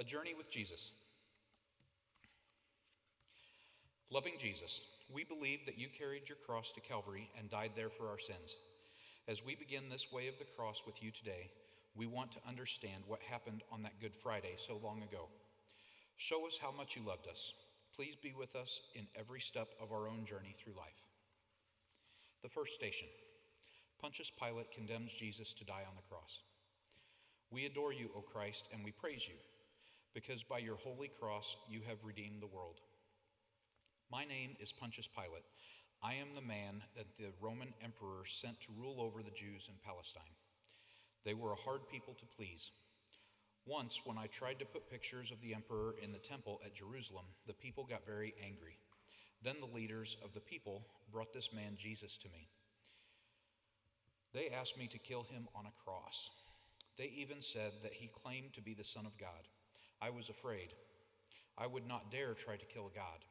A journey with Jesus. Loving Jesus, we believe that you carried your cross to Calvary and died there for our sins. As we begin this way of the cross with you today, we want to understand what happened on that Good Friday so long ago. Show us how much you loved us. Please be with us in every step of our own journey through life. The first station. Pontius Pilate condemns Jesus to die on the cross. We adore you, O Christ, and we praise you, because by your holy cross you have redeemed the world. My name is Pontius Pilate. I am the man that the Roman emperor sent to rule over the Jews in Palestine. They were a hard people to please. Once, when I tried to put pictures of the emperor in the temple at Jerusalem, the people got very angry. Then the leaders of the people brought this man Jesus to me. They asked me to kill him on a cross. They even said that he claimed to be the Son of God. I was afraid. I would not dare try to kill God.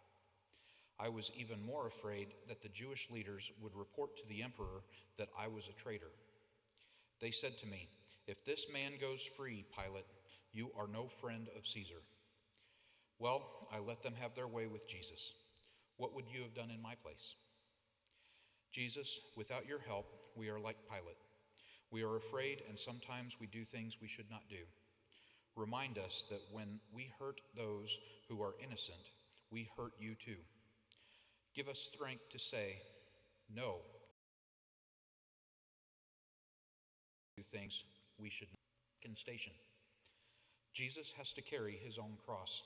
I was even more afraid that the Jewish leaders would report to the emperor that I was a traitor. They said to me, "If this man goes free, Pilate, you are no friend of Caesar." Well, I let them have their way with Jesus. What would you have done in my place? Jesus, without your help, we are like Pilate. We are afraid, and sometimes we do things we should not do. Remind us that when we hurt those who are innocent, we hurt you too. Give us strength to say, no, do things we should not. Second station. Jesus has to carry his own cross.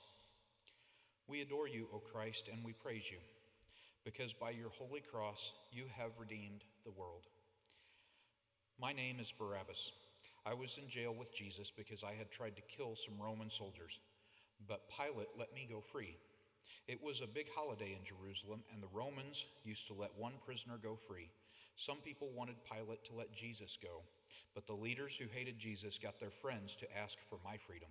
We adore you, O Christ, and we praise you, because by your holy cross you have redeemed the world. My name is Barabbas. I was in jail with Jesus because I had tried to kill some Roman soldiers, but Pilate let me go free. It was a big holiday in Jerusalem, and the Romans used to let one prisoner go free. Some people wanted Pilate to let Jesus go, but the leaders who hated Jesus got their friends to ask for my freedom.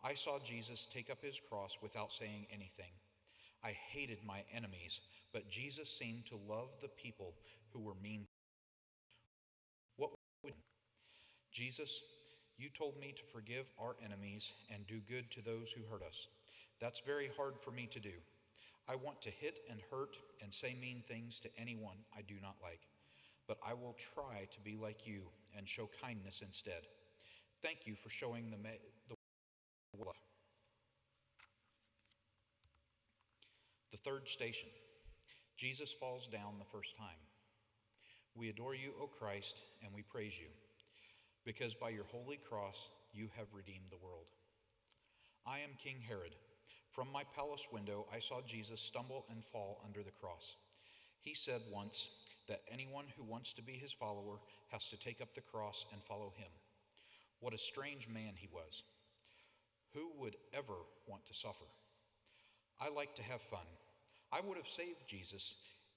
I saw Jesus take up his cross without saying anything. I hated my enemies, but Jesus seemed to love the people who were mean. What would you do? Jesus, you told me to forgive our enemies and do good to those who hurt us. That's very hard for me to do. I want to hit and hurt and say mean things to anyone I do not like, but I will try to be like you and show kindness instead. Thank you for showing the love. The third station. Jesus falls down the first time. We adore you, O Christ, and we praise you, because by your holy cross you have redeemed the world. I am King Herod. From my palace window I saw Jesus stumble and fall under the cross. He said once that anyone who wants to be his follower has to take up the cross and follow him. What a strange man he was. Who would ever want to suffer? I like to have fun. I would have saved Jesus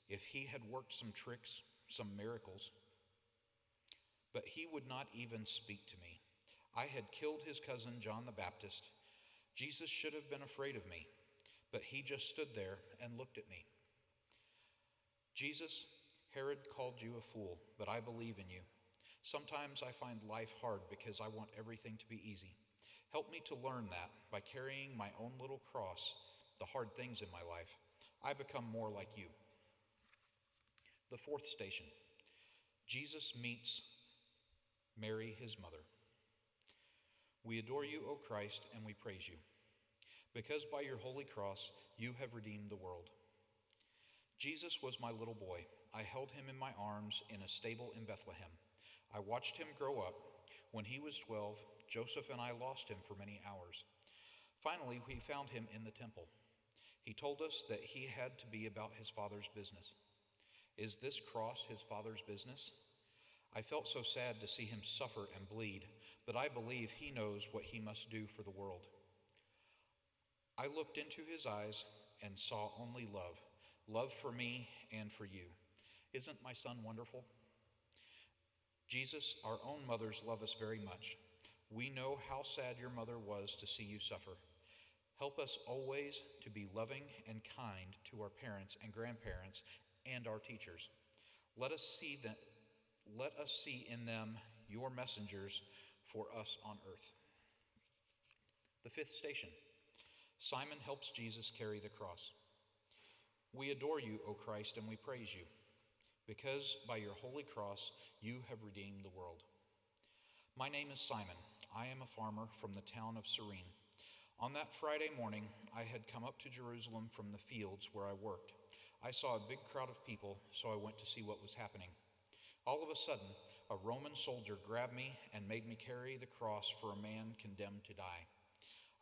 if he had worked some tricks, some miracles. But he would not even speak to me. I had killed his cousin John the Baptist. Jesus should have been afraid of me, but he just stood there and looked at me. Jesus, Herod called you a fool, but I believe in you. Sometimes I find life hard because I want everything to be easy. Help me to learn that by carrying my own little cross, the hard things in my life, I become more like you. The fourth station. Jesus meets Mary, his mother. We adore you, O Christ, and we praise you, because by your holy cross you have redeemed the world. Jesus was my little boy. I held him in my arms in a stable in Bethlehem. I watched him grow up. When he was 12, Joseph and I lost him for many hours. Finally, we found him in the temple. He told us that he had to be about his Father's business. Is this cross his Father's business? I felt so sad to see him suffer and bleed, but I believe he knows what he must do for the world. I looked into his eyes and saw only love, love for me and for you. Isn't my son wonderful? Jesus, our own mothers love us very much. We know how sad your mother was to see you suffer. Help us always to be loving and kind to our parents and grandparents and our teachers. Let us see in them your messengers for us on earth. The fifth station. Simon helps Jesus carry the cross. We adore you, O Christ, and we praise you, because by your holy cross you have redeemed the world. My name is Simon. I am a farmer from the town of Cyrene. On that Friday morning, I had come up to Jerusalem from the fields where I worked. I saw a big crowd of people, so I went to see what was happening. All of a sudden, a Roman soldier grabbed me and made me carry the cross for a man condemned to die.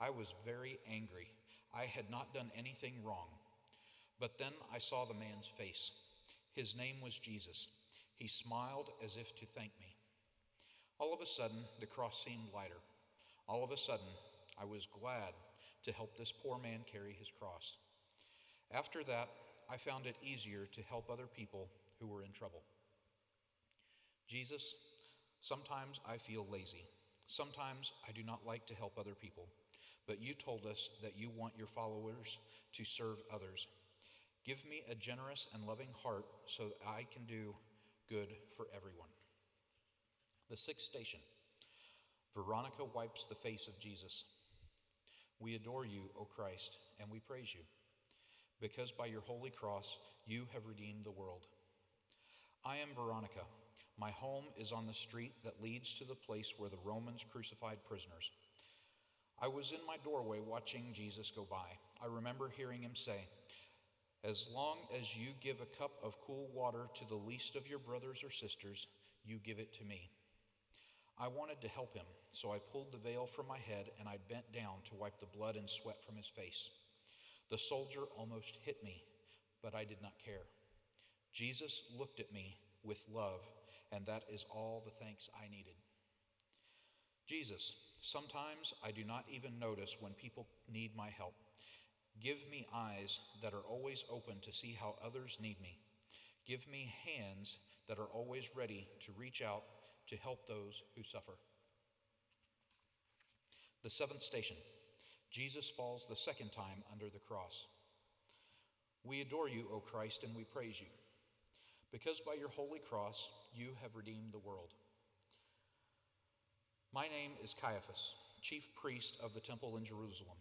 I was very angry. I had not done anything wrong. But then I saw the man's face. His name was Jesus. He smiled as if to thank me. All of a sudden, the cross seemed lighter. All of a sudden, I was glad to help this poor man carry his cross. After that, I found it easier to help other people who were in trouble. Jesus, sometimes I feel lazy. Sometimes I do not like to help other people. But you told us that you want your followers to serve others. Give me a generous and loving heart so that I can do good for everyone. The sixth station. Veronica wipes the face of Jesus. We adore you, O Christ, and we praise you, because by your holy cross you have redeemed the world. I am Veronica. My home is on the street that leads to the place where the Romans crucified prisoners. I was in my doorway watching Jesus go by. I remember hearing him say, "As long as you give a cup of cool water to the least of your brothers or sisters, you give it to me." I wanted to help him, so I pulled the veil from my head and I bent down to wipe the blood and sweat from his face. The soldier almost hit me, but I did not care. Jesus looked at me with love, and that is all the thanks I needed. Jesus, sometimes I do not even notice when people need my help. Give me eyes that are always open to see how others need me. Give me hands that are always ready to reach out to help those who suffer. The seventh station. Jesus falls the second time under the cross. We adore you, O Christ, and we praise you, because by your holy cross you have redeemed the world. My name is Caiaphas, chief priest of the temple in Jerusalem.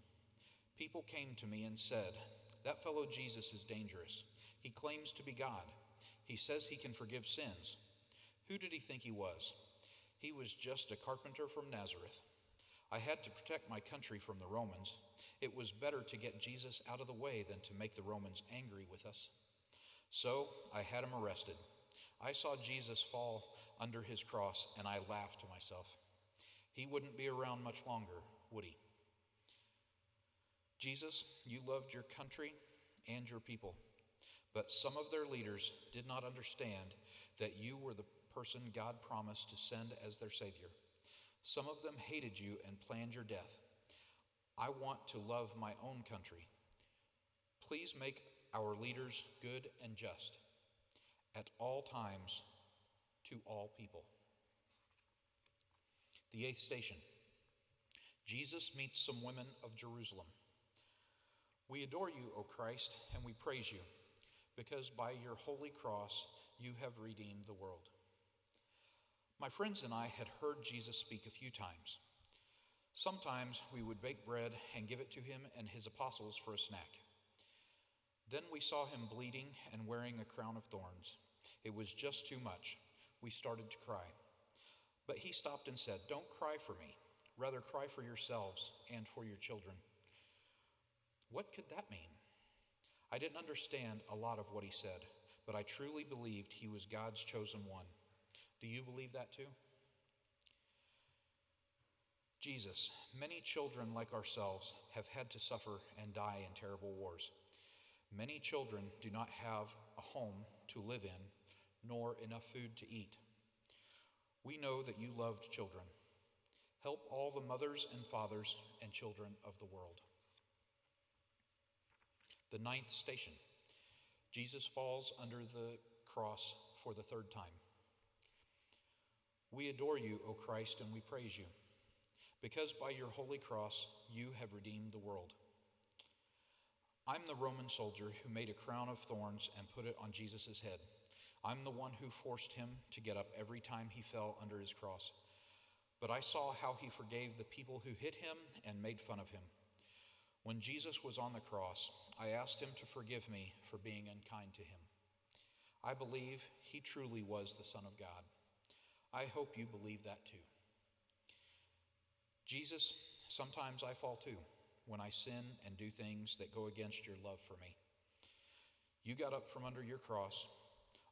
People came to me and said, "That fellow Jesus is dangerous. He claims to be God. He says he can forgive sins. Who did he think he was? He was just a carpenter from Nazareth." I had to protect my country from the Romans. It was better to get Jesus out of the way than to make the Romans angry with us. So I had him arrested. I saw Jesus fall under his cross, and I laughed to myself. He wouldn't be around much longer, would he? Jesus, you loved your country and your people, but some of their leaders did not understand that you were the person God promised to send as their Savior. Some of them hated you and planned your death. I want to love my own country. Please make our leaders good and just at all times to all people. The eighth station. Jesus meets some women of Jerusalem. We adore you, O Christ, and we praise you, because by your holy cross you have redeemed the world. My friends and I had heard Jesus speak a few times. Sometimes we would bake bread and give it to him and his apostles for a snack. Then we saw him bleeding and wearing a crown of thorns. It was just too much. We started to cry. But he stopped and said, "Don't cry for me. Rather cry for yourselves and for your children." What could that mean? I didn't understand a lot of what he said, but I truly believed he was God's chosen one. Do you believe that too? Jesus, many children like ourselves have had to suffer and die in terrible wars. Many children do not have a home to live in, nor enough food to eat. We know that you loved children. Help all the mothers and fathers and children of the world. The ninth station. Jesus falls under the cross for the third time. We adore you, O Christ, and we praise you, because by your holy cross you have redeemed the world. I'm the Roman soldier who made a crown of thorns and put it on Jesus' head. I'm the one who forced him to get up every time he fell under his cross. But I saw how he forgave the people who hit him and made fun of him. When Jesus was on the cross, I asked him to forgive me for being unkind to him. I believe he truly was the Son of God. I hope you believe that too. Jesus, sometimes I fall too when I sin and do things that go against your love for me. You got up from under your cross.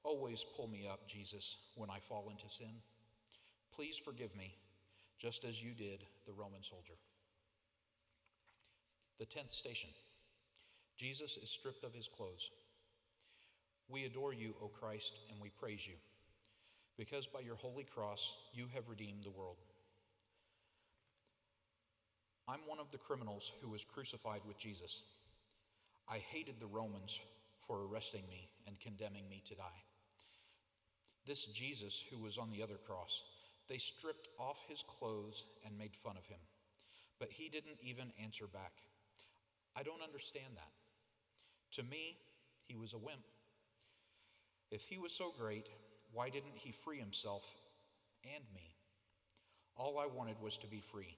Always pull me up, Jesus, when I fall into sin. Please forgive me, just as you did the Roman soldier. The 10th station. Jesus is stripped of his clothes. We adore you, O Christ, and we praise you, because by your holy cross you have redeemed the world. I'm one of the criminals who was crucified with Jesus. I hated the Romans for arresting me and condemning me to die. This Jesus who was on the other cross, they stripped off his clothes and made fun of him, but he didn't even answer back. I don't understand that. To me, he was a wimp. If he was so great, why didn't he free himself and me? All I wanted was to be free,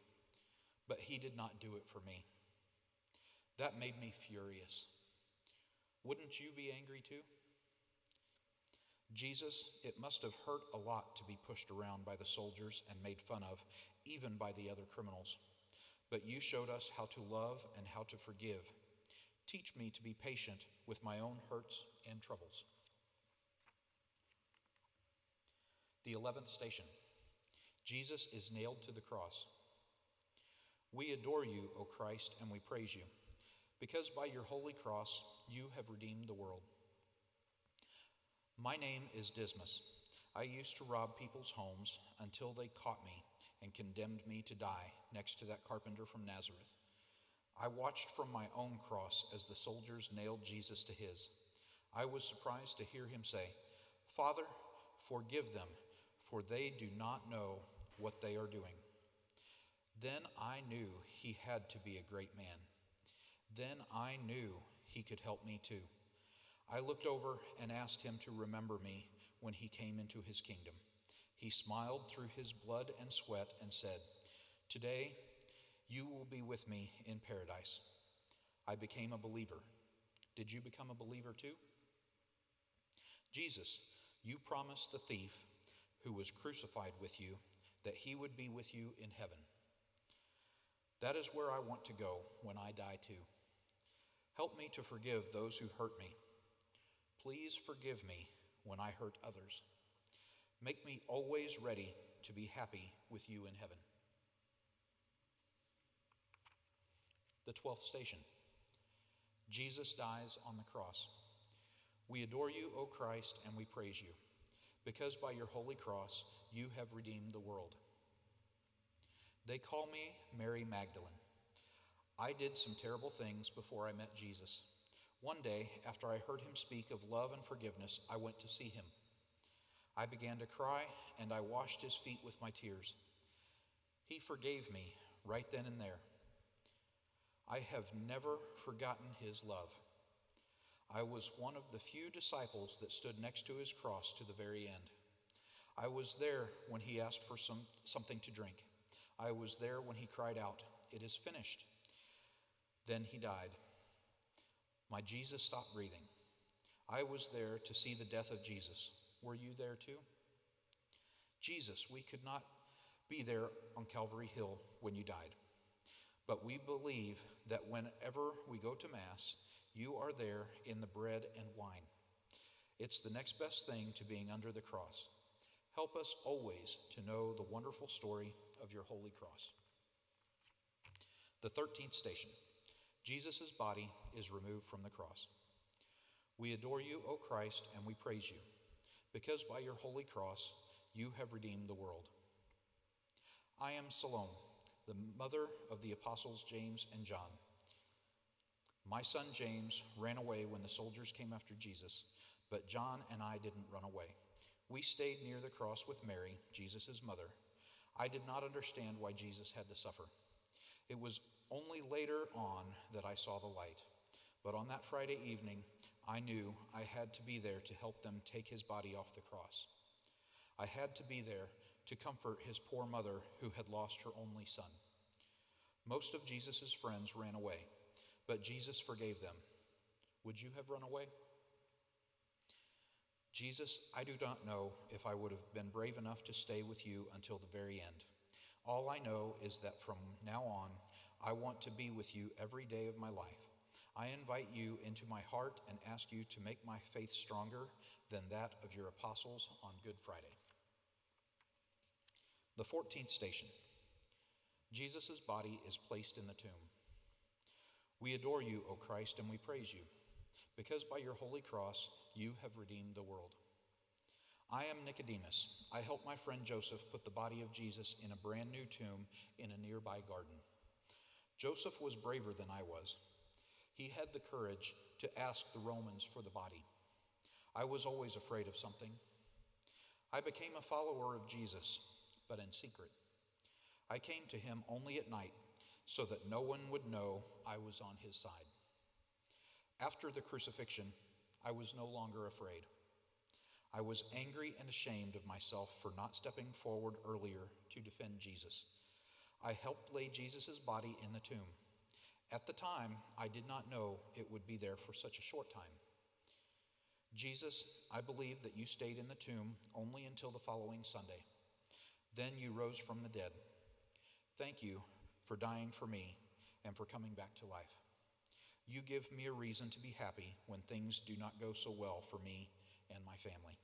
but he did not do it for me. That made me furious. Wouldn't you be angry too? Jesus, it must have hurt a lot to be pushed around by the soldiers and made fun of, even by the other criminals. But you showed us how to love and how to forgive. Teach me to be patient with my own hurts and troubles. The 11th station. Jesus is nailed to the cross. We adore you, O Christ, and we praise you, because by your holy cross you have redeemed the world. My name is Dismas. I used to rob people's homes until they caught me and condemned me to die next to that carpenter from Nazareth. I watched from my own cross as the soldiers nailed Jesus to his. I was surprised to hear him say, "Father, forgive them, for they do not know what they are doing." Then I knew he had to be a great man. Then I knew he could help me too. I looked over and asked him to remember me when he came into his kingdom. He smiled through his blood and sweat and said, "Today you will be with me in paradise." I became a believer. Did you become a believer too? Jesus, you promised the thief who was crucified with you that he would be with you in heaven. That is where I want to go when I die too. Help me to forgive those who hurt me. Please forgive me when I hurt others. Make me always ready to be happy with you in heaven. The 12th station. Jesus dies on the cross. We adore you, O Christ, and we praise you, because by your holy cross you have redeemed the world. They call me Mary Magdalene. I did some terrible things before I met Jesus. One day, after I heard him speak of love and forgiveness, I went to see him. I began to cry, and I washed his feet with my tears. He forgave me right then and there. I have never forgotten his love. I was one of the few disciples that stood next to his cross to the very end. I was there when he asked for something to drink. I was there when he cried out, "It is finished." Then he died. My Jesus stopped breathing. I was there to see the death of Jesus. Were you there too? Jesus, we could not be there on Calvary Hill when you died, but we believe that whenever we go to Mass, you are there in the bread and wine. It's the next best thing to being under the cross. Help us always to know the wonderful story of your holy cross. The 13th station. Jesus' body is removed from the cross. We adore you, O Christ, and we praise you, because by your holy cross you have redeemed the world. I am Salome, the mother of the apostles James and John. My son James ran away when the soldiers came after Jesus, but John and I didn't run away. We stayed near the cross with Mary, Jesus' mother. I did not understand why Jesus had to suffer. It was only later on that I saw the light. But on that Friday evening, I knew I had to be there to help them take his body off the cross. I had to be there to comfort his poor mother who had lost her only son. Most of Jesus' friends ran away, but Jesus forgave them. Would you have run away? Jesus, I do not know if I would have been brave enough to stay with you until the very end. All I know is that from now on, I want to be with you every day of my life. I invite you into my heart and ask you to make my faith stronger than that of your apostles on Good Friday. The 14th station. Jesus' body is placed in the tomb. We adore you, O Christ, and we praise you, because by your holy cross you have redeemed the world. I am Nicodemus. I helped my friend Joseph put the body of Jesus in a brand new tomb in a nearby garden. Joseph was braver than I was. He had the courage to ask the Romans for the body. I was always afraid of something. I became a follower of Jesus, but in secret. I came to him only at night so that no one would know I was on his side. After the crucifixion, I was no longer afraid. I was angry and ashamed of myself for not stepping forward earlier to defend Jesus. I helped lay Jesus' body in the tomb. At the time, I did not know it would be there for such a short time. Jesus, I believe that you stayed in the tomb only until the following Sunday. Then you rose from the dead. Thank you for dying for me and for coming back to life. You give me a reason to be happy when things do not go so well for me and my family.